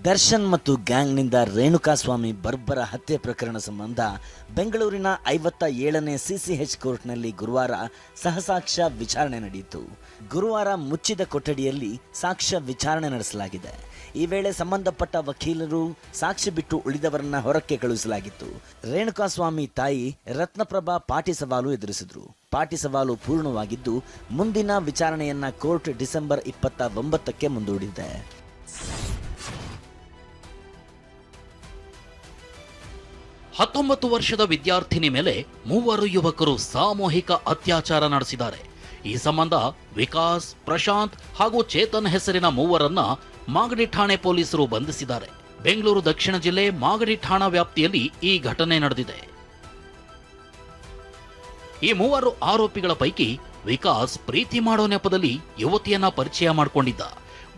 ದರ್ಶನ್ ಮತ್ತು ಗ್ಯಾಂಗ್ನಿಂದ ರೇಣುಕಾಸ್ವಾಮಿ ಬರ್ಬರ ಹತ್ಯೆ ಪ್ರಕರಣ ಸಂಬಂಧ ಬೆಂಗಳೂರಿನ 57ನೇ ಸಿಸಿಎಚ್ ಕೋರ್ಟ್ನಲ್ಲಿ ಗುರುವಾರ ಸಹಸಾಕ್ಷ್ಯ ವಿಚಾರಣೆ ನಡೆಯಿತು. ಗುರುವಾರ ಮುಚ್ಚಿದ ಕೊಠಡಿಯಲ್ಲಿ ಸಾಕ್ಷ್ಯ ವಿಚಾರಣೆ ನಡೆಸಲಾಗಿದೆ. ಈ ವೇಳೆ ಸಂಬಂಧಪಟ್ಟ ವಕೀಲರು ಸಾಕ್ಷಿ ಬಿಟ್ಟು ಉಳಿದವರನ್ನ ಹೊರಕ್ಕೆ ಕಳುಹಿಸಲಾಗಿತ್ತು. ರೇಣುಕಾಸ್ವಾಮಿ ತಾಯಿ ರತ್ನಪ್ರಭಾ ಪಾಟಿ ಸವಾಲು ಎದುರಿಸಿದ್ರು. ಪಾಟಿ ಸವಾಲು ಪೂರ್ಣವಾಗಿದ್ದು ಮುಂದಿನ ವಿಚಾರಣೆಯನ್ನ ಕೋರ್ಟ್ ಡಿಸೆಂಬರ್ 29ಕ್ಕೆ ಮುಂದೂಡಿದೆ. ಹತ್ತೊಂಬತ್ತು ವರ್ಷದ ವಿದ್ಯಾರ್ಥಿನಿ ಮೇಲೆ 3 ಯುವಕರು ಸಾಮೂಹಿಕ ಅತ್ಯಾಚಾರ ನಡೆಸಿದ್ದಾರೆ. ಈ ಸಂಬಂಧ ವಿಕಾಸ್, ಪ್ರಶಾಂತ್ ಹಾಗೂ ಚೇತನ್ ಹೆಸರಿನ 3ರನ್ನ ಮಾಗಡಿ ಠಾಣೆ ಪೊಲೀಸರು ಬಂಧಿಸಿದ್ದಾರೆ. ಬೆಂಗಳೂರು ದಕ್ಷಿಣ ಜಿಲ್ಲೆ ಮಾಗಡಿ ಠಾಣಾ ವ್ಯಾಪ್ತಿಯಲ್ಲಿ ಈ ಘಟನೆ ನಡೆದಿದೆ. ಈ 3 ಆರೋಪಿಗಳ ಪೈಕಿ ವಿಕಾಸ್ ಪ್ರೀತಿ ಮಾಡೋ ನೆಪದಲ್ಲಿ ಯುವತಿಯನ್ನ ಪರಿಚಯ ಮಾಡಿಕೊಂಡಿದ್ದ.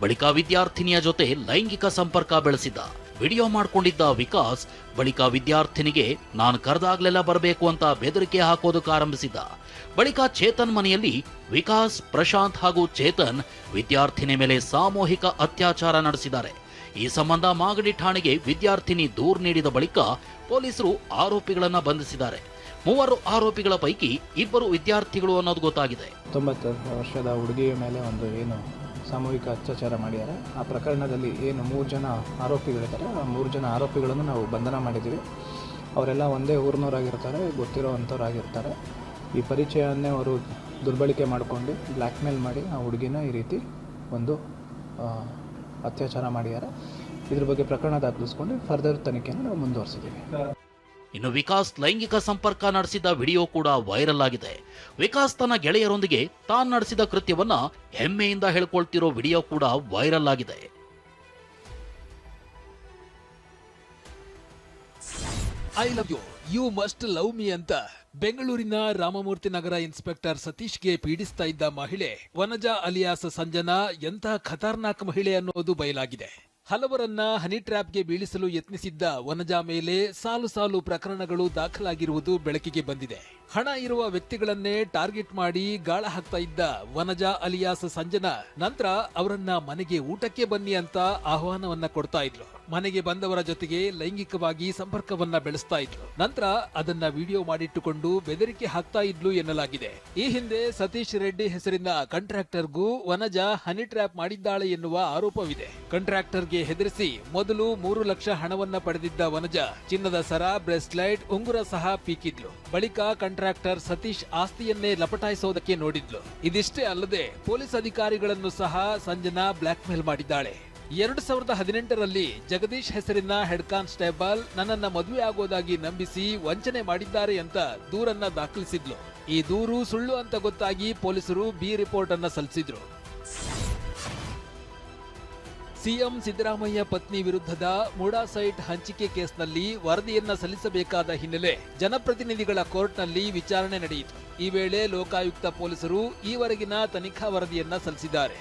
ಬಳಿಕ ವಿದ್ಯಾರ್ಥಿನಿಯ ಜೊತೆ ಲೈಂಗಿಕ ಸಂಪರ್ಕ ಬೆಳೆಸಿದ್ದ. ವಿಡಿಯೋ ಮಾಡಿಕೊಂಡಿದ್ದ ವಿಕಾಸ್ ಬಳಿಕ ವಿದ್ಯಾರ್ಥಿನಿಗೆ ನಾನು ಕರೆದಾಗ್ಲೆಲ್ಲ ಬರಬೇಕು ಅಂತ ಬೆದರಿಕೆ ಹಾಕೋದಕ್ಕೆ ಆರಂಭಿಸಿದ್ದ. ಬಳಿಕ ಚೇತನ್ ಮನೆಯಲ್ಲಿ ವಿಕಾಸ್, ಪ್ರಶಾಂತ್ ಹಾಗೂ ಚೇತನ್ ವಿದ್ಯಾರ್ಥಿನಿ ಮೇಲೆ ಸಾಮೂಹಿಕ ಅತ್ಯಾಚಾರ ನಡೆಸಿದ್ದಾರೆ. ಈ ಸಂಬಂಧ ಮಾಗಡಿ ಠಾಣೆಗೆ ವಿದ್ಯಾರ್ಥಿನಿ ದೂರು ನೀಡಿದ ಬಳಿಕ ಪೊಲೀಸರು ಆರೋಪಿಗಳನ್ನ ಬಂಧಿಸಿದ್ದಾರೆ. 3 ಆರೋಪಿಗಳ ಪೈಕಿ 2 ವಿದ್ಯಾರ್ಥಿಗಳು ಅನ್ನೋದು ಗೊತ್ತಾಗಿದೆ. 19 ವರ್ಷದ ಹುಡುಗಿಯ ಮೇಲೆ ಏನು ಸಾಮೂಹಿಕ ಅತ್ಯಾಚಾರ ಮಾಡಿದ್ದಾರೆ. ಆ ಪ್ರಕರಣದಲ್ಲಿ 3 ಜನ ಆರೋಪಿಗಳಿದ್ದಾರೆ. ಆ 3 ಜನ ಆರೋಪಿಗಳನ್ನು ನಾವು ಬಂಧನ ಮಾಡಿದ್ದೀವಿ. ಅವರೆಲ್ಲ ಒಂದೇ ಊರಿನವರಾಗಿರ್ತಾರೆ, ಗೊತ್ತಿರೋವಂಥವ್ರಾಗಿರ್ತಾರೆ. ಈ ಪರಿಚಯವನ್ನೇ ಅವರು ದುರ್ಬಳಕೆ ಮಾಡಿಕೊಂಡು ಬ್ಲ್ಯಾಕ್ ಮೇಲ್ ಮಾಡಿ ಆ ಹುಡುಗಿನ ಈ ರೀತಿ ಅತ್ಯಾಚಾರ ಮಾಡಿದ್ದಾರೆ. ಇದ್ರ ಬಗ್ಗೆ ಪ್ರಕರಣ ದಾಖಲಿಸ್ಕೊಂಡು ಫರ್ದರ್ ತನಿಖೆಯನ್ನು ನಾವು ಮುಂದುವರಿಸಿದ್ದೀವಿ. ಇನ್ನು ವಿಕಾಸ್ ಲೈಂಗಿಕ ಸಂಪರ್ಕ ನಡೆಸಿದ ವಿಡಿಯೋ ಕೂಡ ವೈರಲ್ ಆಗಿದೆ. ವಿಕಾಸ್ ತನ್ನ ಗೆಳೆಯರೊಂದಿಗೆ ತಾನು ನಡೆಸಿದ ಕೃತ್ಯವನ್ನ ಹೆಮ್ಮೆಯಿಂದ ಹೇಳ್ಕೊಳ್ತಿರೋ ವಿಡಿಯೋ ಕೂಡ ವೈರಲ್ ಆಗಿದೆ. I love you, you must love me ಅಂತ ಬೆಂಗಳೂರಿನ ರಾಮಮೂರ್ತಿ ನಗರ ಇನ್ಸ್ಪೆಕ್ಟರ್ ಸತೀಶ್ಗೆ ಪೀಡಿಸ್ತಾ ಇದ್ದ ಮಹಿಳೆ ವನಜಾ ಅಲಿಯಾಸ್ ಸಂಜನಾ ಎಂಥ ಖತರ್ನಾಕ್ ಮಹಿಳೆ ಅನ್ನೋದು ಬಯಲಾಗಿದೆ. ಹಲವರನ್ನ ಹನಿ ಟ್ರ್ಯಾಪ್ಗೆ ಬೀಳಿಸಲು ಯತ್ನಿಸಿದ್ದ ವನಜಾ ಮೇಲೆ ಸಾಲು ಪ್ರಕರಣಗಳು ದಾಖಲಾಗಿರುವುದು ಬೆಳಕಿಗೆ ಬಂದಿದೆ. ಹಣ ಇರುವ ವ್ಯಕ್ತಿಗಳನ್ನೇ ಟಾರ್ಗೆಟ್ ಮಾಡಿ ಗಾಳ ಹಾಕ್ತಾ ಇದ್ದ ವನಜಾ ಅಲಿಯಾಸ್ ಸಂಜನಾ ನಂತರ ಅವರನ್ನ ಮನೆಗೆ ಊಟಕ್ಕೆ ಬನ್ನಿ ಅಂತ ಆಹ್ವಾನವನ್ನ ಕೊಡ್ತಾ ಇದ್ಲು. ಮನೆಗೆ ಬಂದವರ ಜೊತೆಗೆ ಲೈಂಗಿಕವಾಗಿ ಸಂಪರ್ಕವನ್ನ ಬೆಳೆಸ್ತಾ ಇದ್ಲು. ನಂತರ ಅದನ್ನ ವಿಡಿಯೋ ಮಾಡಿಟ್ಟುಕೊಂಡು ಬೆದರಿಕೆ ಹಾಕ್ತಾ ಇದ್ಲು ಎನ್ನಲಾಗಿದೆ. ಈ ಹಿಂದೆ ಸತೀಶ್ ರೆಡ್ಡಿ ಹೆಸರಿನ ಕಾಂಟ್ರಾಕ್ಟರ್ಗೂ ವನಜಾ ಹನಿ ಟ್ರ್ಯಾಪ್ ಮಾಡಿದ್ದಾಳೆ ಎನ್ನುವ ಆರೋಪವಿದೆ. ಕಾಂಟ್ರಾಕ್ಟರ್ಗೆ ಹೆದರಿಸಿ ಮೊದಲು 3 ಲಕ್ಷ ಹಣವನ್ನ ಪಡೆದಿದ್ದ ವನಜಾ ಚಿನ್ನದ ಸರ, ಬ್ರೇಸ್ಲೈಟ್, ಉಂಗುರ ಸಹ ಪೀಕಿದ್ಲು. ಬಳಿಕ ಕಾಂಟ್ರಾಕ್ಟರ್ ಸತೀಶ್ ಆಸ್ತಿಯನ್ನೇ ಲಪಟಾಯಿಸೋದಕ್ಕೆ ನೋಡಿದ್ಲು. ಇದಿಷ್ಟೇ ಅಲ್ಲದೆ ಪೊಲೀಸ್ ಅಧಿಕಾರಿಗಳನ್ನು ಸಹ ಸಂಜನಾ ಬ್ಲಾಕ್ ಮೇಲ್ ಮಾಡಿದ್ದಾಳೆ. 2018ರಲ್ಲಿ ಜಗದೀಶ್ ಹೆಸರಿನ ಹೆಡ್ ಕಾನ್ಸ್ಟೇಬಲ್ ನನ್ನನ್ನ ಮದುವೆ ಆಗೋದಾಗಿ ನಂಬಿಸಿ ವಂಚನೆ ಮಾಡಿದ್ದಾರೆ ಅಂತ ದೂರನ್ನ ದಾಖಲಿಸಿದ್ಲು. ಈ ದೂರು ಸುಳ್ಳು ಅಂತ ಗೊತ್ತಾಗಿ ಪೊಲೀಸರು ಬಿ ರಿಪೋರ್ಟ್ ಅನ್ನ ಸಲ್ಲಿಸಿದ್ರು. ಸಿಎಂ ಸಿದ್ದರಾಮಯ್ಯ ಪತ್ನಿ ವಿರುದ್ಧದ ಮುಡಾ ಸೈಟ್ ಹಂಚಿಕೆ ಕೇಸ್ನಲ್ಲಿ ವರದಿಯನ್ನ ಸಲ್ಲಿಸಬೇಕಾದ ಹಿನ್ನೆಲೆ ಜನಪ್ರತಿನಿಧಿಗಳ ಕೋರ್ಟ್ನಲ್ಲಿ ವಿಚಾರಣೆ ನಡೆಯಿತು. ಈ ವೇಳೆ ಲೋಕಾಯುಕ್ತ ಪೊಲೀಸರು ಈವರೆಗಿನ ತನಿಖಾ ವರದಿಯನ್ನ ಸಲ್ಲಿಸಿದ್ದಾರೆ.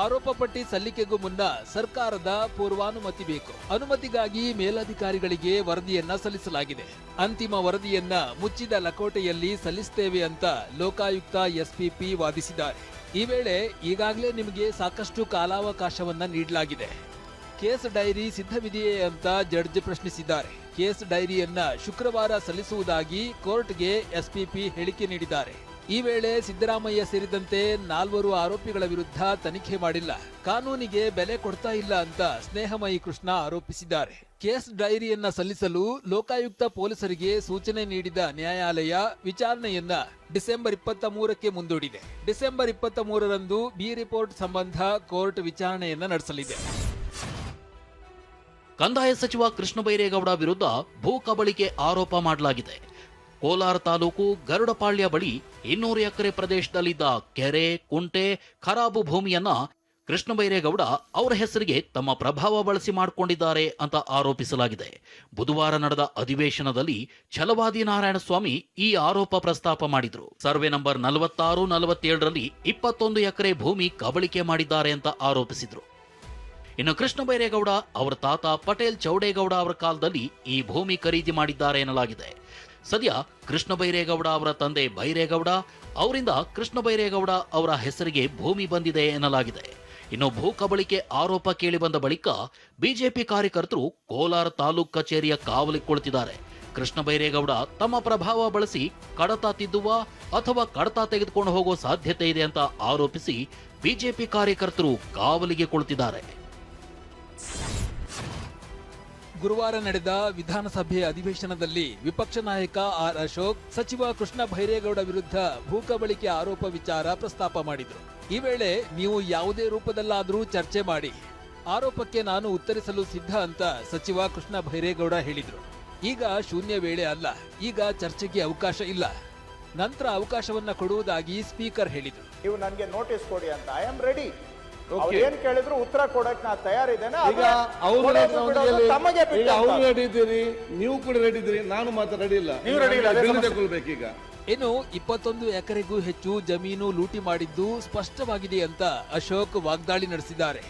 ಆರೋಪ ಪಟ್ಟಿ ಸಲ್ಲಿಕೆಗೂ ಮುನ್ನ ಸರ್ಕಾರದ ಪೂರ್ವಾನುಮತಿ ಬೇಕು. ಅನುಮತಿಗಾಗಿ ಮೇಲಧಿಕಾರಿಗಳಿಗೆ ವರದಿಯನ್ನ ಸಲ್ಲಿಸಲಾಗಿದೆ. ಅಂತಿಮ ವರದಿಯನ್ನ ಮುಚ್ಚಿದ ಲಕೋಟೆಯಲ್ಲಿ ಸಲ್ಲಿಸುತ್ತೇವೆ ಅಂತ ಲೋಕಾಯುಕ್ತ ಎಸ್ಪಿಪಿ ವಾದಿಸಿದ್ದಾರೆ. ಈ ವೇಳೆ ಈಗಾಗಲೇ ನಿಮಗೆ ಸಾಕಷ್ಟು ಕಾಲಾವಕಾಶವನ್ನ ನೀಡಲಾಗಿದೆ. ಕೇಸ್ ಡೈರಿ ಸಿದ್ಧವಿದೆಯೇ ಅಂತ ಜಡ್ಜ್ ಪ್ರಶ್ನಿಸಿದ್ದಾರೆ. ಕೇಸ್ ಡೈರಿಯನ್ನ ಶುಕ್ರವಾರ ಸಲ್ಲಿಸುವುದಾಗಿ ಕೋರ್ಟ್ಗೆ ಎಸ್ಪಿಪಿ ಹೇಳಿಕೆ ನೀಡಿದ್ದಾರೆ. ಈ ವೇಳೆ ಸಿದ್ದರಾಮಯ್ಯ ಸೇರಿದಂತೆ 4 ಆರೋಪಿಗಳ ವಿರುದ್ಧ ತನಿಖೆ ಮಾಡಿಲ್ಲ, ಕಾನೂನಿಗೆ ಬೆಲೆ ಕೊಡ್ತಾ ಇಲ್ಲ ಅಂತ ಸ್ನೇಹಮಯಿ ಕೃಷ್ಣ ಆರೋಪಿಸಿದ್ದಾರೆ. ಕೇಸ್ ಡೈರಿಯನ್ನ ಸಲ್ಲಿಸಲು ಲೋಕಾಯುಕ್ತ ಪೊಲೀಸರಿಗೆ ಸೂಚನೆ ನೀಡಿದ ನ್ಯಾಯಾಲಯ ವಿಚಾರಣೆಯನ್ನ ಡಿಸೆಂಬರ್ 23ಕ್ಕೆ ಮುಂದೂಡಿದೆ. ಡಿಸೆಂಬರ್ 23ರಂದು ಬಿ ರಿಪೋರ್ಟ್ ಸಂಬಂಧ ಕೋರ್ಟ್ ವಿಚಾರಣೆಯನ್ನ ನಡೆಸಲಿದೆ. ಕಂದಾಯ ಸಚಿವ ಕೃಷ್ಣ ಬೈರೇಗೌಡ ವಿರುದ್ಧ ಭೂ ಕಬಳಿಕೆ ಆರೋಪ ಮಾಡಲಾಗಿದೆ. ಕೋಲಾರ ತಾಲೂಕು ಗರುಡಪಾಳ್ಯ ಬಳಿ 200 ಎಕರೆ ಪ್ರದೇಶದಲ್ಲಿದ್ದ ಕೆರೆ, ಕುಂಟೆ, ಖರಾಬು ಭೂಮಿಯನ್ನ ಕೃಷ್ಣ ಬೈರೇಗೌಡ ಅವರ ಹೆಸರಿಗೆ ತಮ್ಮ ಪ್ರಭಾವ ಬಳಸಿ ಮಾಡಿಕೊಂಡಿದ್ದಾರೆ ಅಂತ ಆರೋಪಿಸಲಾಗಿದೆ. ಬುಧವಾರ ನಡೆದ ಅಧಿವೇಶನದಲ್ಲಿ ಛಲವಾದಿ ನಾರಾಯಣಸ್ವಾಮಿ ಈ ಆರೋಪ ಪ್ರಸ್ತಾಪ ಮಾಡಿದ್ರು. ಸರ್ವೆ ನಂಬರ್ 46, 47ರಲ್ಲಿ 21 ಎಕರೆ ಭೂಮಿ ಕಬಳಿಕೆ ಮಾಡಿದ್ದಾರೆ ಅಂತ ಆರೋಪಿಸಿದ್ರು. ಇನ್ನು ಕೃಷ್ಣ ಬೈರೇಗೌಡ ಅವರ ತಾತ ಪಟೇಲ್ ಚೌಡೇಗೌಡ ಅವರ ಕಾಲದಲ್ಲಿ ಈ ಭೂಮಿ ಖರೀದಿ ಮಾಡಿದ್ದಾರೆ ಎನ್ನಲಾಗಿದೆ. ಸದ್ಯ ಕೃಷ್ಣ ಬೈರೇಗೌಡ ಅವರ ತಂದೆ ಬೈರೇಗೌಡ ಅವರಿಂದ ಕೃಷ್ಣ ಬೈರೇಗೌಡ ಅವರ ಹೆಸರಿಗೆ ಭೂಮಿ ಬಂದಿದೆ ಎನ್ನಲಾಗಿದೆ. ಇನ್ನು ಭೂ ಕಬಳಿಕೆ ಆರೋಪ ಕೇಳಿಬಂದ ಬಳಿಕ ಬಿಜೆಪಿ ಕಾರ್ಯಕರ್ತರು ಕೋಲಾರ ತಾಲೂಕು ಕಚೇರಿಯ ಕಾವಲಿಗೆ ಕುಳಿತಿದ್ದಾರೆ. ಕೃಷ್ಣ ಬೈರೇಗೌಡ ತಮ್ಮ ಪ್ರಭಾವ ಬಳಸಿ ಕಡತ ತಿದ್ದುವ ಅಥವಾ ಕಡತ ತೆಗೆದುಕೊಂಡು ಹೋಗುವ ಸಾಧ್ಯತೆ ಇದೆ ಅಂತ ಆರೋಪಿಸಿ ಬಿಜೆಪಿ ಕಾರ್ಯಕರ್ತರು ಕಾವಲಿಗೆ ಕುಳಿತಿದ್ದಾರೆ. ಗುರುವಾರ ನಡೆದ ವಿಧಾನಸಭೆ ಅಧಿವೇಶನದಲ್ಲಿ ವಿಪಕ್ಷ ನಾಯಕ ಆರ್ ಅಶೋಕ್ ಸಚಿವ ಕೃಷ್ಣ ಬೈರೇಗೌಡ ವಿರುದ್ಧ ಭೂಕಬಳಿಕೆ ಆರೋಪ ವಿಚಾರ ಪ್ರಸ್ತಾಪ ಮಾಡಿದರು. ಈ ವೇಳೆ ನೀವು ಯಾವುದೇ ರೂಪದಲ್ಲಾದರೂ ಚರ್ಚೆ ಮಾಡಿ, ಆರೋಪಕ್ಕೆ ನಾನು ಉತ್ತರಿಸಲು ಸಿದ್ಧ ಅಂತ ಸಚಿವ ಕೃಷ್ಣ ಬೈರೇಗೌಡ ಹೇಳಿದರು. ಈಗ ಶೂನ್ಯ ವೇಳೆ ಅಲ್ಲ, ಈಗ ಚರ್ಚೆಗೆ ಅವಕಾಶ ಇಲ್ಲ. ನಂತರ ಅವಕಾಶವನ್ನ ಕೊಡುವುದಾಗಿ ಸ್ಪೀಕರ್ ಹೇಳಿದರು. ನೀವು ನನಗೆ ನೋಟಿಸ್ ಕೊಡಿ ಅಂತ ಐ ಆಮ್ ರೆಡಿ. ಏನ್ ಕೇಳಿದ್ರು ಉತ್ತರ ಕೊಡಕ್ ನಾ ತಯಾರಿದ್ದೇನೆ. ಈಗ ಅವ್ರು ರೆಡಿ ಇದ್ದೀರಿ, ನೀವು ಕೂಡ ರೆಡಿ ಇದ್ದೀರಿ, ನಾನು ಮಾತ್ರ ರೆಡಿ ಇಲ್ಲ. ನೀವು ರೆಡಿ ಇಲ್ಲ, ತಗೊಳ್ಬೇಕೀಗ. ಇನ್ನು 21 ಎಕರೆಗೂ ಹೆಚ್ಚು ಜಮೀನು ಲೂಟಿ ಮಾಡಿದ್ದು ಸ್ಪಷ್ಟವಾಗಿದೆ ಅಂತ ಅಶೋಕ್ ವಾಗ್ದಾಳಿ ನಡೆಸಿದ್ದಾರೆ.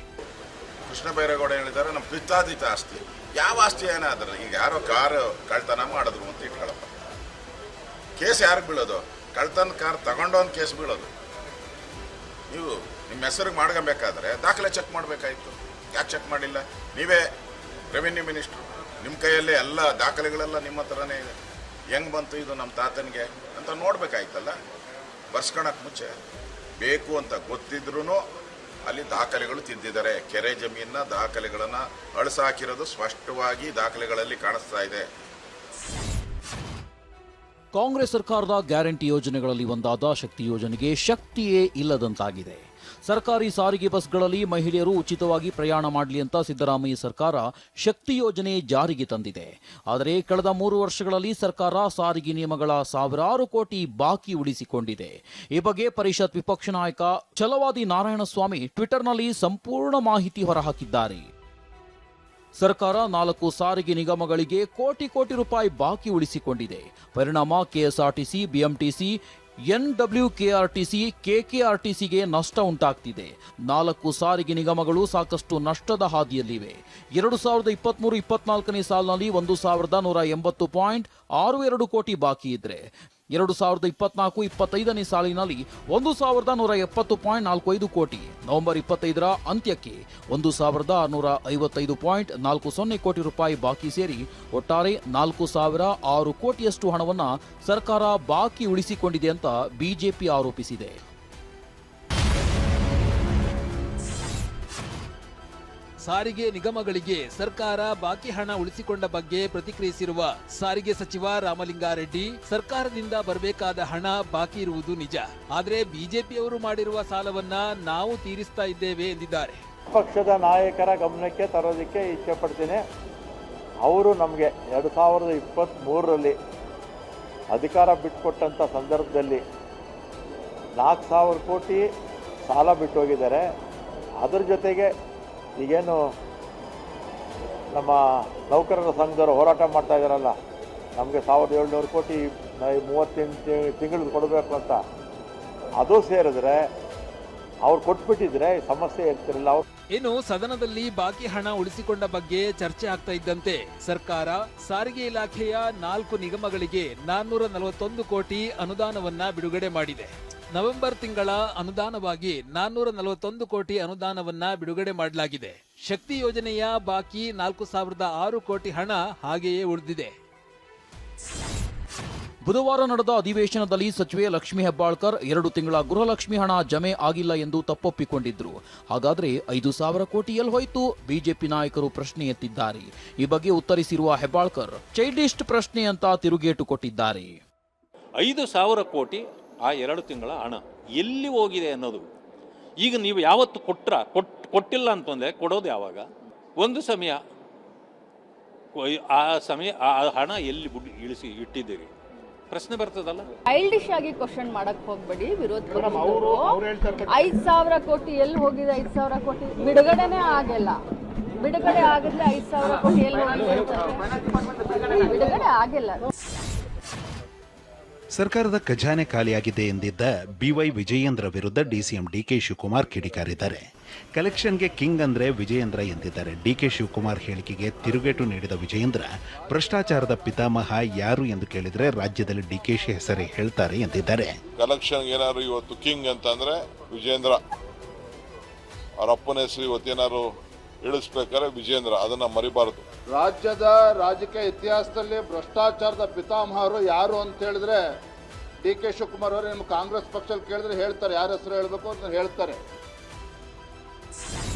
ಕೃಷ್ಣ ಬೈರೇಗೌಡ ಹೇಳಿದ್ದಾರೆ, ನಮ್ಮ ಪಿತ್ತಾದಿತ ಆಸ್ತಿ. ಯಾವ ಆಸ್ತಿ ಏನಾದ್ರೆ ಈಗ ಯಾರೋ ಕಾರು ಕಳ್ತನ ಮಾಡಿದ್ರು ಅಂತ ಇಟ್ಕೊಳ್ಳಪ್ಪ, ಕೇಸ್ ಯಾರಿಗೆ ಬೀಳೋದು? ಕಳ್ತನ ಕಾರ್ ತಗೊಂಡೋನ್ ಕೇಸ್ ಬೀಳೋದು. ನೀವು ನಿಮ್ಮ ಹೆಸರಿಗೆ ಮಾಡ್ಕೊಬೇಕಾದ್ರೆ ದಾಖಲೆ ಚೆಕ್ ಮಾಡಬೇಕಾಯ್ತು. ಯಾಕೆ ಚೆಕ್ ಮಾಡಿಲ್ಲ? ನೀವೇ ರೆವಿನ್ಯೂ ಮಿನಿಸ್ಟ್ರು, ನಿಮ್ಮ ಕೈಯಲ್ಲೇ ಎಲ್ಲ ದಾಖಲೆಗಳೆಲ್ಲ ನಿಮ್ಮ ಹತ್ರನೇ ಇದೆ. ಹೆಂಗೆ ಬಂತು ಇದು ನಮ್ಮ ತಾತನಿಗೆ ಅಂತ ನೋಡ್ಬೇಕಾಯ್ತಲ್ಲ. ಬರ್ಸ್ಕೊಳಕ್ಕೆ ಮುಂಚೆ ಬೇಕು ಅಂತ ಗೊತ್ತಿದ್ರೂ ಅಲ್ಲಿ ದಾಖಲೆಗಳು ತಿದ್ದಿದ್ದಾರೆ. ಕೆರೆ ಜಮೀನ ದಾಖಲೆಗಳನ್ನು ಅಳಿಸಾಕಿರೋದು ಸ್ಪಷ್ಟವಾಗಿ ದಾಖಲೆಗಳಲ್ಲಿ ಕಾಣಿಸ್ತಾ ಇದೆ. ಕಾಂಗ್ರೆಸ್ ಸರ್ಕಾರದ ಗ್ಯಾರಂಟಿ ಯೋಜನೆಗಳಲ್ಲಿ ಒಂದಾದ ಶಕ್ತಿ ಯೋಜನೆಗೆ ಶಕ್ತಿಯೇ ಇಲ್ಲದಂತಾಗಿದೆ. ಸರ್ಕಾರಿ ಸಾರಿಗೆ ಬಸ್ಗಳಲ್ಲಿ ಮಹಿಳೆಯರು ಉಚಿತವಾಗಿ ಪ್ರಯಾಣ ಮಾಡಲಿ ಅಂತ ಸಿದ್ದರಾಮಯ್ಯ ಸರ್ಕಾರ ಶಕ್ತಿ ಯೋಜನೆ ಜಾರಿಗೆ ತಂದಿದೆ. ಆದರೆ ಕಳೆದ 3 ವರ್ಷಗಳಲ್ಲಿ ಸರ್ಕಾರ ಸಾರಿಗೆ ನಿಯಮಗಳ ಸಾವಿರಾರು ಕೋಟಿ ಬಾಕಿ ಉಳಿಸಿಕೊಂಡಿದೆ. ಈ ಬಗ್ಗೆ ಪರಿಷತ್ ವಿಪಕ್ಷ ನಾಯಕ ಛಲವಾದಿ ನಾರಾಯಣಸ್ವಾಮಿ ಟ್ವಿಟರ್ನಲ್ಲಿ ಸಂಪೂರ್ಣ ಮಾಹಿತಿ ಹೊರಹಾಕಿದ್ದಾರೆ. ಸರ್ಕಾರ 4 ಸಾರಿಗೆ ನಿಗಮಗಳಿಗೆ ಕೋಟಿ ರೂಪಾಯಿ ಬಾಕಿ ಉಳಿಸಿಕೊಂಡಿದೆ. ಪರಿಣಾಮ ಕೆಎಸ್ಆರ್ಟಿಸಿ, ಬಿಎಂಟಿಸಿ, ಎನ್ಡಬ್ಲ್ಯೂಕೆಆರ್ಟಿಸಿ, ಕೆಕೆಆರ್ಟಿಸಿಗೆ ನಷ್ಟ ಉಂಟಾಗ್ತಿದೆ. 4 ಸಾರಿಗೆ ನಿಗಮಗಳು ಸಾಕಷ್ಟು ನಷ್ಟದ ಹಾದಿಯಲ್ಲಿವೆ. 2023-24ನೇ ಸಾಲಿನಲ್ಲಿ 1180.62 ಕೋಟಿ ಬಾಕಿ ಇದ್ರೆ 2024-25ನೇ ಸಾಲಿನಲ್ಲಿ 1170.45 ಕೋಟಿ, ನವೆಂಬರ್ 25ರ ಅಂತ್ಯಕ್ಕೆ 1655.40 ಕೋಟಿ ರೂಪಾಯಿ ಬಾಕಿ ಸೇರಿ ಒಟ್ಟಾರೆ 4006 ಕೋಟಿಯಷ್ಟು ಹಣವನ್ನ ಸರ್ಕಾರ ಬಾಕಿ ಉಳಿಸಿಕೊಂಡಿದೆ ಅಂತ ಬಿಜೆಪಿ ಆರೋಪಿಸಿದೆ. ಸಾರಿಗೆ ನಿಗಮಗಳಿಗೆ ಸರ್ಕಾರ ಬಾಕಿ ಹಣ ಉಳಿಸಿಕೊಂಡ ಬಗ್ಗೆ ಪ್ರತಿಕ್ರಿಯಿಸಿರುವ ಸಾರಿಗೆ ಸಚಿವ ರಾಮಲಿಂಗಾರೆಡ್ಡಿ, ಸರ್ಕಾರದಿಂದ ಬರಬೇಕಾದ ಹಣ ಬಾಕಿ ಇರುವುದು ನಿಜ, ಆದರೆ ಬಿಜೆಪಿಯವರು ಮಾಡಿರುವ ಸಾಲವನ್ನ ನಾವು ತೀರಿಸ್ತಾ ಇದ್ದೇವೆ ಎಂದಿದ್ದಾರೆ. ಪಕ್ಷದ ನಾಯಕರ ಗಮನಕ್ಕೆ ತರೋದಕ್ಕೆ ಇಚ್ಛೆ ಪಡ್ತೀನಿ. ಅವರು ನಮಗೆ 2023ರಲ್ಲಿ ಅಧಿಕಾರ ಬಿಟ್ಟುಕೊಟ್ಟಂಥ ಸಂದರ್ಭದಲ್ಲಿ 4,000 ಕೋಟಿ ಸಾಲ ಬಿಟ್ಟು ಹೋಗಿದ್ದಾರೆ. ಅದ್ರ ಜೊತೆಗೆ ಈಗೇನು ನಮ್ಮ ನೌಕರರ ಸಂಘದವರು ಹೋರಾಟ ಮಾಡ್ತಾ ಇದ್ದಾರಲ್ಲ, ನಮಗೆ 1,700 ಕೋಟಿ 38 ತಿಂಗಳು ಕೊಡಬೇಕು ಅಂತ, ಅದು ಸೇರಿದ್ರೆ ಅವ್ರು ಕೊಟ್ಬಿಟ್ಟಿದ್ರೆ ಸಮಸ್ಯೆ ಇರ್ತಿರಲಿಲ್ಲ. ಇನ್ನು ಸದನದಲ್ಲಿ ಬಾಕಿ ಹಣ ಉಳಿಸಿಕೊಂಡ ಬಗ್ಗೆ ಚರ್ಚೆ ಆಗ್ತಾ ಇದ್ದಂತೆ ಸರ್ಕಾರ ಸಾರಿಗೆ ಇಲಾಖೆಯ 4 ನಿಗಮಗಳಿಗೆ 441 ಕೋಟಿ ಅನುದಾನವನ್ನ ಬಿಡುಗಡೆ ಮಾಡಿದೆ. ನವೆಂಬರ್ ತಿಂಗಳ ಅನುದಾನವಾಗಿ 441 ಕೋಟಿ ಅನುದಾನವನ್ನ ಬಿಡುಗಡೆ ಮಾಡಲಾಗಿದೆ. ಶಕ್ತಿ ಯೋಜನೆಯ ಬಾಕಿ 4006 ಕೋಟಿ ಹಣ ಹಾಗೆಯೇ ಉಳಿದಿದೆ. ಬುಧವಾರ ನಡೆದ ಅಧಿವೇಶನದಲ್ಲಿ ಸಚಿವೆ ಲಕ್ಷ್ಮೀ ಹೆಬ್ಬಾಳ್ಕರ್ 2 ತಿಂಗಳ ಗೃಹಲಕ್ಷ್ಮಿ ಹಣ ಜಮೆ ಆಗಿಲ್ಲ ಎಂದು ತಪ್ಪೊಪ್ಪಿಕೊಂಡಿದ್ರು. ಹಾಗಾದ್ರೆ 5,000 ಕೋಟಿ ಎಲ್ಲಿ ಹೋಯ್ತು? ಬಿಜೆಪಿ ನಾಯಕರು ಪ್ರಶ್ನೆ ಎತ್ತಿದ್ದಾರೆ. ಈ ಬಗ್ಗೆ ಉತ್ತರಿಸಿರುವ ಹೆಬ್ಬಾಳ್ಕರ್ ಚೈಲ್ಡಿಸ್ಟ್ ಪ್ರಶ್ನೆ ಅಂತ ತಿರುಗೇಟು ಕೊಟ್ಟಿದ್ದಾರೆ. 5,000 ಕೋಟಿ ಆ 2 ತಿಂಗಳ ಹಣ ಎಲ್ಲಿ ಹೋಗಿದೆ ಅನ್ನೋದು ಈಗ ನೀವು ಯಾವತ್ತು ಕೊಟ್ಟಿಲ್ಲ ಅಂತಂದರೆ ಕೊಡೋದು ಯಾವಾಗ? ಒಂದು ಸಮಯ ಆ ಹಣ ಎಲ್ಲಿ ಇಳಿಸಿ ಇಟ್ಟಿದ್ದೀರಿ ಪ್ರಶ್ನೆ ಬರ್ತದಲ್ಲ. ಚೈಲ್ಡಿಶ್ ಆಗಿ ಕ್ವಶನ್ ಮಾಡಕ್ ಹೋಗ್ಬೇಡಿ. ವಿರೋಧ ಪಕ್ಷದವರು 5,000 ಕೋಟಿ ಎಲ್ಲಿ ಹೋಗಿದೆ? 5,000 ಕೋಟಿ ಬಿಡುಗಡೆನೇ ಆಗಿಲ್ಲ. ಬಿಡುಗಡೆ ಆಗಿದ್ರೆ 5,000 ಕೋಟಿ ಎಲ್ಲಿ ಹೋಗಿದೆ? ಬಿಡುಗಡೆ ಆಗಿಲ್ಲ. ಸರ್ಕಾರದ ಖಜಾನೆ ಖಾಲಿಯಾಗಿದೆ ಎಂದಿದ್ದ ಬಿವೈ ವಿಜಯೇಂದ್ರ ವಿರುದ್ಧ ಡಿಸಿಎಂ ಡಿಕೆ ಶಿವಕುಮಾರ್ ಕಿಡಿಕಾರಿದ್ದಾರೆ. ಕಲೆಕ್ಷನ್ಗೆ ಕಿಂಗ್ ಅಂದ್ರೆ ವಿಜಯೇಂದ್ರ ಎಂದಿದ್ದಾರೆ. ಡಿಕೆ ಶಿವಕುಮಾರ್ ಹೇಳಿಕೆಗೆ ತಿರುಗೇಟು ನೀಡಿದ ವಿಜಯೇಂದ್ರ, ಭ್ರಷ್ಟಾಚಾರದ ಪಿತಾಮಹ ಯಾರು ಎಂದು ಕೇಳಿದ್ರೆ ರಾಜ್ಯದಲ್ಲಿ ಡಿಕೆಶಿ ಹೆಸರೇ ಹೇಳ್ತಾರೆ ಎಂದಿದ್ದಾರೆ. ಕಲೆಕ್ಷನ್ ಏನಾದ್ರು ಇವತ್ತು ಕಿಂಗ್ ಅಂತಂದ್ರೆ ವಿಜಯೇಂದ್ರ. ಅವ್ರ ಅಪ್ಪನ ಹೆಸರು ಇವತ್ತೇನಾದ್ರು ಇಳಿಸ್ಬೇಕಾದ್ರೆ ವಿಜೇಂದ್ರ, ಅದನ್ನ ಮರಿಬಾರದು. ರಾಜ್ಯದ ರಾಜಕೀಯ ಇತಿಹಾಸದಲ್ಲಿ ಭ್ರಷ್ಟಾಚಾರದ ಪಿತಾಮಹರು ಯಾರು ಅಂತ ಹೇಳಿದ್ರೆ ಡಿ.ಕೆ. ಶಿವಕುಮಾರ್ ಅವರು. ನಿಮ್ಮ ಕಾಂಗ್ರೆಸ್ ಪಕ್ಷದಲ್ಲಿ ಕೇಳಿದ್ರೆ ಹೇಳ್ತಾರೆ, ಯಾರ ಹೆಸರು ಹೇಳಬೇಕು ಅಂತ ಹೇಳ್ತಾರೆ.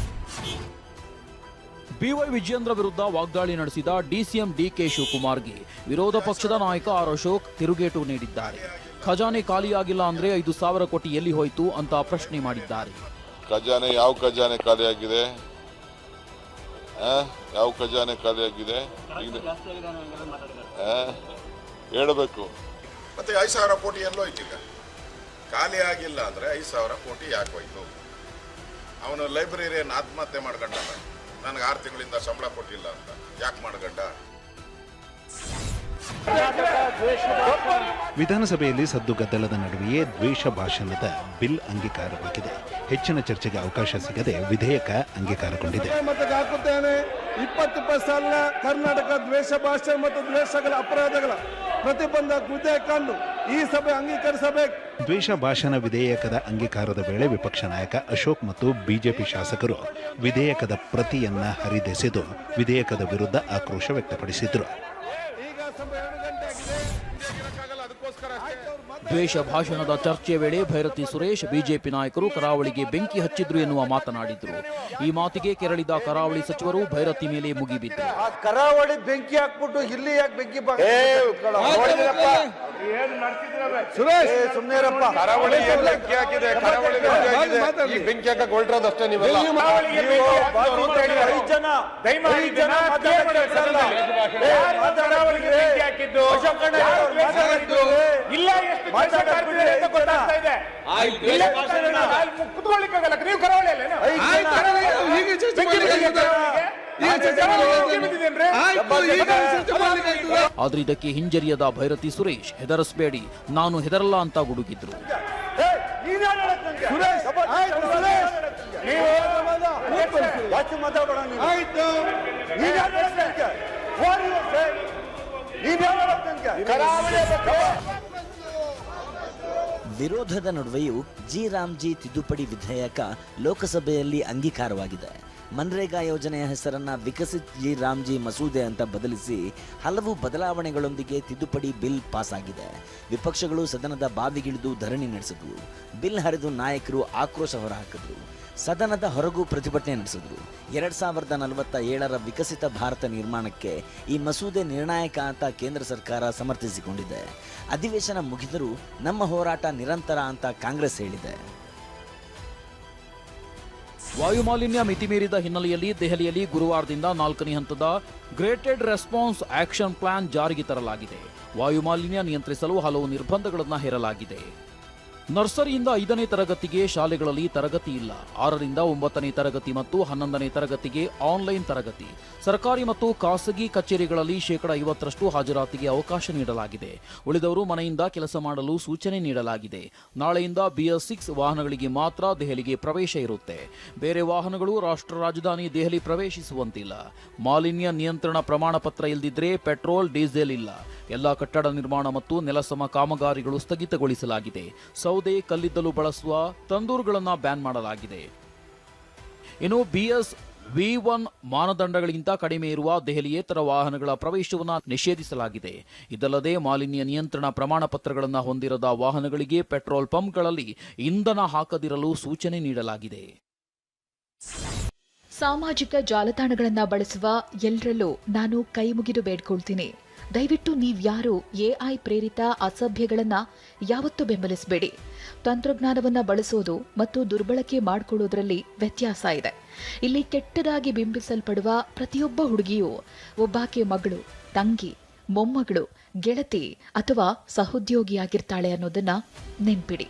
ಬಿವೈ ವಿಜೇಂದ್ರ ವಿರುದ್ಧ ವಾಗ್ದಾಳಿ ನಡೆಸಿದ ಡಿಸಿಎಂ ಡಿಕೆ ಶಿವಕುಮಾರ್ಗೆ ವಿರೋಧ ಪಕ್ಷದ ನಾಯಕ ಆರ್ ಅಶೋಕ್ ತಿರುಗೇಟು ನೀಡಿದ್ದಾರೆ. ಖಜಾನೆ ಖಾಲಿಯಾಗಿಲ್ಲ ಅಂದ್ರೆ 5,000 ಕೋಟಿ ಎಲ್ಲಿ ಹೋಯ್ತು ಅಂತ ಪ್ರಶ್ನೆ ಮಾಡಿದ್ದಾರೆ. ಖಜಾನೆ ಯಾವ ಖಜಾನೆ ಖಾಲಿಯಾಗಿದೆ? ಯಾವ ಖಜಾನೆ ಖಾಲಿಯಾಗಿದೆ ಹೇಳಬೇಕು. ಮತ್ತೆ 5,000 ಕೋಟಿ ಎಲ್ಲೋಯ್ತು? ಈಗ ಖಾಲಿ ಆಗಿಲ್ಲ ಅಂದ್ರೆ 5,000 ಕೋಟಿ ಯಾಕೆ ಹೋಯ್ತು? ಅವನು ಲೈಬ್ರರಿಯನ್ನು ಆತ್ಮಹತ್ಯೆ ಮಾಡ್ಕೊಂಡ, ನನಗೆ 6 ತಿಂಗಳಿಂದ ಸಂಬಳ ಕೊಟ್ಟಿಲ್ಲ ಅಂತ ಯಾಕೆ ಮಾಡ್ಕೊಂಡ? ವಿಧಾನಸಭೆಯಲ್ಲಿ ಸದ್ದುಗದ್ದಲದ ನಡುವೆಯೇ ದ್ವೇಷ ಭಾಷಣದ ಬಿಲ್ ಅಂಗೀಕಾರವಾಗಿದೆ. ಹೆಚ್ಚಿನ ಚರ್ಚೆಗೆ ಅವಕಾಶ ಸಿಗದೆ ವಿಧೇಯಕ ಅಂಗೀಕಾರಗೊಂಡಿದೆ. ಹಾಕುತ್ತೇನೆ 20 ಸಾಲಿನ ಕರ್ನಾಟಕ ದ್ವೇಷ ಭಾಷೆ ಮತ್ತು ದ್ವೇಷಗಳ ಅಪರಾಧಗಳ ಪ್ರತಿಬಂಧ ವಿಧೇಯಕವನ್ನು ಈ ಸಭೆ ಅಂಗೀಕರಿಸಬೇಕು. ದ್ವೇಷ ಭಾಷಣ ವಿಧೇಯಕದ ಅಂಗೀಕಾರದ ವೇಳೆ ವಿಪಕ್ಷ ನಾಯಕ ಅಶೋಕ್ ಮತ್ತು ಬಿಜೆಪಿ ಶಾಸಕರು ವಿಧೇಯಕದ ಪ್ರತಿಯನ್ನ ಹರಿದೆಸೆದು ವಿಧೇಯಕದ ವಿರುದ್ಧ ಆಕ್ರೋಶ ವ್ಯಕ್ತಪಡಿಸಿದರು. ದ್ವೇಷ ಭಾಷಣದ ಚರ್ಚೆಯ ವೇಳೆ ಭೈರತಿ ಸುರೇಶ್ ಬಿಜೆಪಿ ನಾಯಕರು ಕರಾವಳಿಗೆ ಬೆಂಕಿ ಹಚ್ಚಿದ್ರು ಎನ್ನುವ ಮಾತನಾಡಿದ್ರು. ಈ ಮಾತಿಗೆ ಕೆರಳಿದ ಕರಾವಳಿ ಸಚಿವರು ಭೈರತಿ ಮೇಲೆ ಮುಗಿಬಿದ್ರು. ಕರಾವಳಿ ಬೆಂಕಿ ಹಾಕ್ಬಿಟ್ಟು ಇಲ್ಲಿ ಯಾಕೆ ಬೆಂಕಿ ಬೆಂಕಿ ಹಾಕಕ್ಕೆ ಹೊರಟೋದಷ್ಟೇ ನೀವೆಲ್ಲ. ಆದ್ರೆ ಇದಕ್ಕೆ ಹಿಂಜರಿಯದ ಭೈರತಿ ಸುರೇಶ್ ಹೆದರಿಸಬೇಡಿ, ನಾನು ಹೆದರಲ್ಲ ಅಂತ ಗುಡುಗಿದ್ರು. ವಿರೋಧದ ನಡುವೆಯೂ ಜಿ ರಾಮ್ಜಿ ತಿದ್ದುಪಡಿ ವಿಧೇಯಕ ಲೋಕಸಭೆಯಲ್ಲಿ ಅಂಗೀಕಾರವಾಗಿದೆ. ಮನ್ರೇಗಾ ಯೋಜನೆಯ ಹೆಸರನ್ನ ವಿಕಸಿತ್ ಜಿ ರಾಮ್ಜಿ ಮಸೂದೆ ಅಂತ ಬದಲಿಸಿ ಹಲವು ಬದಲಾವಣೆಗಳೊಂದಿಗೆ ತಿದ್ದುಪಡಿ ಬಿಲ್ ಪಾಸ್ ಆಗಿದೆ. ವಿಪಕ್ಷಗಳು ಸದನದ ಬಾವಿಗಿಳಿದು ಧರಣಿ ನಡೆಸಿದ್ವು. ಬಿಲ್ ಹರಿದು ನಾಯಕರು ಆಕ್ರೋಶ ಹೊರಹಾಕಿದ್ರು. ಸದನದ ಹೊರಗೂ ಪ್ರತಿಭಟನೆ ನಡೆಸಿದ್ರು. 2047ರ ವಿಕಸಿತ ಭಾರತ ನಿರ್ಮಾಣಕ್ಕೆ ಈ ಮಸೂದೆ ನಿರ್ಣಾಯಕ ಅಂತ ಕೇಂದ್ರ ಸರ್ಕಾರ ಸಮರ್ಥಿಸಿಕೊಂಡಿದೆ. ಅಧಿವೇಶನ ಮುಗಿದರೂ ನಮ್ಮ ಹೋರಾಟ ನಿರಂತರ ಅಂತ ಕಾಂಗ್ರೆಸ್ ಹೇಳಿದೆ. ವಾಯುಮಾಲಿನ್ಯ ಮಿತಿಮೀರಿದ ಹಿನ್ನೆಲೆಯಲ್ಲಿ ದೆಹಲಿಯಲ್ಲಿ ಗುರುವಾರದಿಂದ 4ನೇ ಹಂತದ ಗ್ರೇಟೆಡ್ ರೆಸ್ಪಾನ್ಸ್ ಆಕ್ಷನ್ ಪ್ಲಾನ್ ಜಾರಿಗೆ ತರಲಾಗಿದೆ. ವಾಯುಮಾಲಿನ್ಯ ನಿಯಂತ್ರಿಸಲು ಹಲವು ನಿರ್ಬಂಧಗಳನ್ನು ಹೇರಲಾಗಿದೆ. ನರ್ಸರಿಯಿಂದ 5ನೇ ತರಗತಿಗೆ ಶಾಲೆಗಳಲ್ಲಿ ತರಗತಿ ಇಲ್ಲ. 6ರಿಂದ 9ನೇ ತರಗತಿ ಮತ್ತು 11ನೇ ತರಗತಿಗೆ ಆನ್ಲೈನ್ ತರಗತಿ. ಸರ್ಕಾರಿ ಮತ್ತು ಖಾಸಗಿ ಕಚೇರಿಗಳಲ್ಲಿ 50% ಹಾಜರಾತಿಗೆ ಅವಕಾಶ ನೀಡಲಾಗಿದೆ. ಉಳಿದವರು ಮನೆಯಿಂದ ಕೆಲಸ ಮಾಡಲು ಸೂಚನೆ ನೀಡಲಾಗಿದೆ. ನಾಳೆಯಿಂದ BS6 ವಾಹನಗಳಿಗೆ ಮಾತ್ರ ದೆಹಲಿಗೆ ಪ್ರವೇಶ ಇರುತ್ತೆ. ಬೇರೆ ವಾಹನಗಳು ರಾಷ್ಟ್ರ ರಾಜಧಾನಿ ದೆಹಲಿ ಪ್ರವೇಶಿಸುವಂತಿಲ್ಲ. ಮಾಲಿನ್ಯ ನಿಯಂತ್ರಣ ಪ್ರಮಾಣ ಪತ್ರ ಇಲ್ಲದಿದ್ರೆ ಪೆಟ್ರೋಲ್, ಡೀಸೆಲ್ ಇಲ್ಲ. ಎಲ್ಲ ಕಟ್ಟಡ ನಿರ್ಮಾಣ ಮತ್ತು ನೆಲಸಮ ಕಾಮಗಾರಿಗಳು ಸ್ಥಗಿತಗೊಳಿಸಲಾಗಿದೆ. ಸೌದೆ, ಕಲ್ಲಿದ್ದಲು ಬಳಸುವ ತಂದೂರುಗಳನ್ನು ಬ್ಯಾನ್ ಮಾಡಲಾಗಿದೆ. ಇನ್ನು BS V1 ಮಾನದಂಡಗಳಿಗಿಂತ ಕಡಿಮೆ ಇರುವ ದೆಹಲಿಯೇತರ ವಾಹನಗಳ ಪ್ರವೇಶವನ್ನು ನಿಷೇಧಿಸಲಾಗಿದೆ. ಇದಲ್ಲದೆ ಮಾಲಿನ್ಯ ನಿಯಂತ್ರಣ ಪ್ರಮಾಣ ಪತ್ರಗಳನ್ನು ಹೊಂದಿರದ ವಾಹನಗಳಿಗೆ ಪೆಟ್ರೋಲ್ ಪಂಪ್ಗಳಲ್ಲಿ ಇಂಧನ ಹಾಕದಿರಲು ಸೂಚನೆ ನೀಡಲಾಗಿದೆ. ಸಾಮಾಜಿಕ ಜಾಲತಾಣಗಳನ್ನು ಬಳಸುವ ಎಲ್ಲರಲ್ಲೂ ನಾನು ಕೈ ಮುಗಿದು ಬೇಡ್ಕೊಳ್ತೀನಿ, ದಯವಿಟ್ಟು ನೀವ್ಯಾರು AI ಪ್ರೇರಿತ ಅಸಭ್ಯಗಳನ್ನ ಯಾವತ್ತೂ ಬೆಂಬಲಿಸಬೇಡಿ. ತಂತ್ರಜ್ಞಾನವನ್ನ ಬಳಸೋದು ಮತ್ತು ದುರ್ಬಳಕೆ ಮಾಡಿಕೊಳ್ಳೋದ್ರಲ್ಲಿ ವ್ಯತ್ಯಾಸ ಇದೆ. ಇಲ್ಲಿ ಕೆಟ್ಟದಾಗಿ ಬಿಂಬಿಸಲ್ಪಡುವ ಪ್ರತಿಯೊಬ್ಬ ಹುಡುಗಿಯೂ ಒಬ್ಬಾಕೆ ಮಗಳು, ತಂಗಿ, ಮೊಮ್ಮಗಳು, ಗೆಳತಿ ಅಥವಾ ಸಹೋದ್ಯೋಗಿಯಾಗಿರ್ತಾಳೆ ಅನ್ನೋದನ್ನ ನೆನ್ಪಿಡಿ.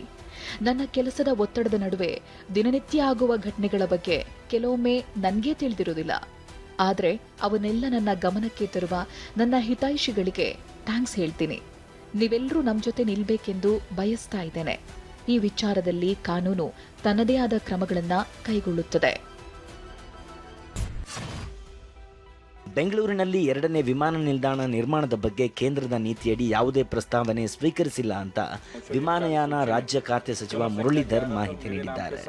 ನನ್ನ ಕೆಲಸದ ಒತ್ತಡದ ನಡುವೆ ದಿನನಿತ್ಯ ಆಗುವ ಘಟನೆಗಳ ಬಗ್ಗೆ ಕೆಲವೊಮ್ಮೆ ನನಗೇ ತಿಳಿದಿರೋದಿಲ್ಲ. ಆದರೆ ಅವನ್ನೆಲ್ಲ ನನ್ನ ಗಮನಕ್ಕೆ ತರುವ ನನ್ನ ಹಿತೈಷಿಗಳಿಗೆ ಥ್ಯಾಂಕ್ಸ್ ಹೇಳ್ತೀನಿ. ನೀವೆಲ್ಲರೂ ನಮ್ಮ ಜೊತೆ ನಿಲ್ಬೇಕೆಂದು ಬಯಸ್ತಾ ಇದ್ದೇನೆ. ಈ ವಿಚಾರದಲ್ಲಿ ಕಾನೂನು ತನ್ನದೇ ಆದ ಕ್ರಮಗಳನ್ನು ಕೈಗೊಳ್ಳುತ್ತದೆ. ಬೆಂಗಳೂರಿನಲ್ಲಿ 2ನೇ ವಿಮಾನ ನಿಲ್ದಾಣ ನಿರ್ಮಾಣದ ಬಗ್ಗೆ ಕೇಂದ್ರದ ನೀತಿಯಡಿ ಯಾವುದೇ ಪ್ರಸ್ತಾವನೆ ಸ್ವೀಕರಿಸಿಲ್ಲ ಅಂತ ವಿಮಾನಯಾನ ರಾಜ್ಯ ಖಾತೆ ಸಚಿವ ಮುರಳೀಧರ್ ಮಾಹಿತಿ ನೀಡಿದ್ದಾರೆ.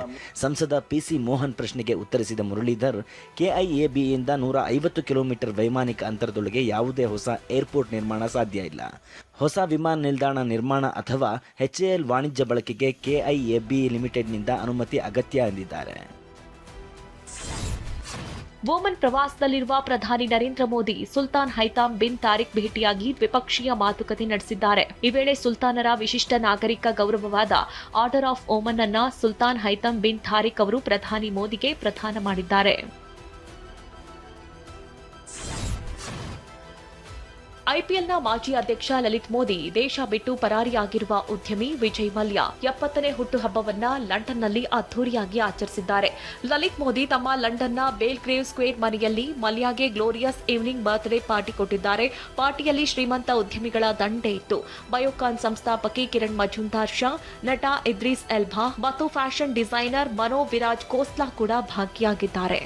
ಸಂಸದ ಪಿಸಿ ಮೋಹನ್ ಪ್ರಶ್ನೆಗೆ ಉತ್ತರಿಸಿದ ಮುರಳೀಧರ್, ಕೆಐಎಬಿಯಿಂದ 150 ಕಿಲೋಮೀಟರ್ ವೈಮಾನಿಕ ಅಂತರದೊಳಗೆ ಯಾವುದೇ ಹೊಸ ಏರ್ಪೋರ್ಟ್ ನಿರ್ಮಾಣ ಸಾಧ್ಯ ಇಲ್ಲ. ಹೊಸ ವಿಮಾನ ನಿಲ್ದಾಣ ನಿರ್ಮಾಣ ಅಥವಾ HAL ವಾಣಿಜ್ಯ ಬಳಕೆಗೆ ಕೆಐಎಬಿ ಲಿಮಿಟೆಡ್ನಿಂದ ಅನುಮತಿ ಅಗತ್ಯ ಎಂದಿದ್ದಾರೆ. ಓಮನ್ ಪ್ರವಾಸದಲ್ಲಿರುವ ಪ್ರಧಾನಿ ನರೇಂದ್ರ ಮೋದಿ ಸುಲ್ತಾನ್ ಹೈತಾಮ್ ಬಿನ್ ತಾರಿಕ್ ಭೇಟಿಯಾಗಿ ದ್ವಿಪಕ್ಷೀಯ ಮಾತುಕತೆ ನಡೆಸಿದ್ದಾರೆ. ಈ ವೇಳೆ ಸುಲ್ತಾನರ ವಿಶಿಷ್ಟ ನಾಗರಿಕ ಗೌರವವಾದ ಆರ್ಡರ್ ಆಫ್ ಓಮನ್ ಅನ್ನ ಸುಲ್ತಾನ್ ಹೈತಾಮ್ ಬಿನ್ ತಾರಿಕ್ ಅವರು ಪ್ರಧಾನಿ ಮೋದಿಗೆ ಪ್ರದಾನ ಮಾಡಿದ್ದಾರೆ. ಐಪಿಎಲ್ನ ಮಾಜಿ ಅಧ್ಯಕ್ಷ ಲಲಿತ್ ಮೋದಿ ದೇಶ ಬಿಟ್ಟು ಪರಾರಿಯಾಗಿರುವ ಉದ್ಯಮಿ ವಿಜಯ್ ಮಲ್ಯ 70ನೇ ಹುಟ್ಟುಹಬ್ಬವನ್ನ ಲಂಡನ್ನಲ್ಲಿ ಅದ್ದೂರಿಯಾಗಿ ಆಚರಿಸಿದ್ದಾರೆ. ಲಲಿತ್ ಮೋದಿ ತಮ್ಮ ಲಂಡನ್ನ ಬೇಲ್ಗ್ರೇವ್ ಸ್ಕ್ವೇರ್ ಮನೆಯಲ್ಲಿ ಮಲ್ಯಾಗೆ ಗ್ಲೋರಿಯಸ್ ಈವ್ನಿಂಗ್ ಬರ್ತ್ಡೇ ಪಾರ್ಟಿ ಕೊಟ್ಟಿದ್ದಾರೆ. ಪಾರ್ಟಿಯಲ್ಲಿ ಶ್ರೀಮಂತ ಉದ್ಯಮಿಗಳ ದಂಡೇ ಇತ್ತು. ಬಯೋಕಾನ್ ಸಂಸ್ಥಾಪಕಿ ಕಿರಣ್ ಮಜುಂದಾರ್ ಶಾ, ನಟ ಇದ್ರೀಸ್ ಎಲ್ಬಾ ಮತ್ತು ಫ್ಯಾಷನ್ ಡಿಸೈನರ್ ಮನೋ ವಿರಾಜ್ ಖೋಸ್ಲಾ ಕೂಡ ಭಾಗಿಯಾಗಿದ್ದಾರೆ.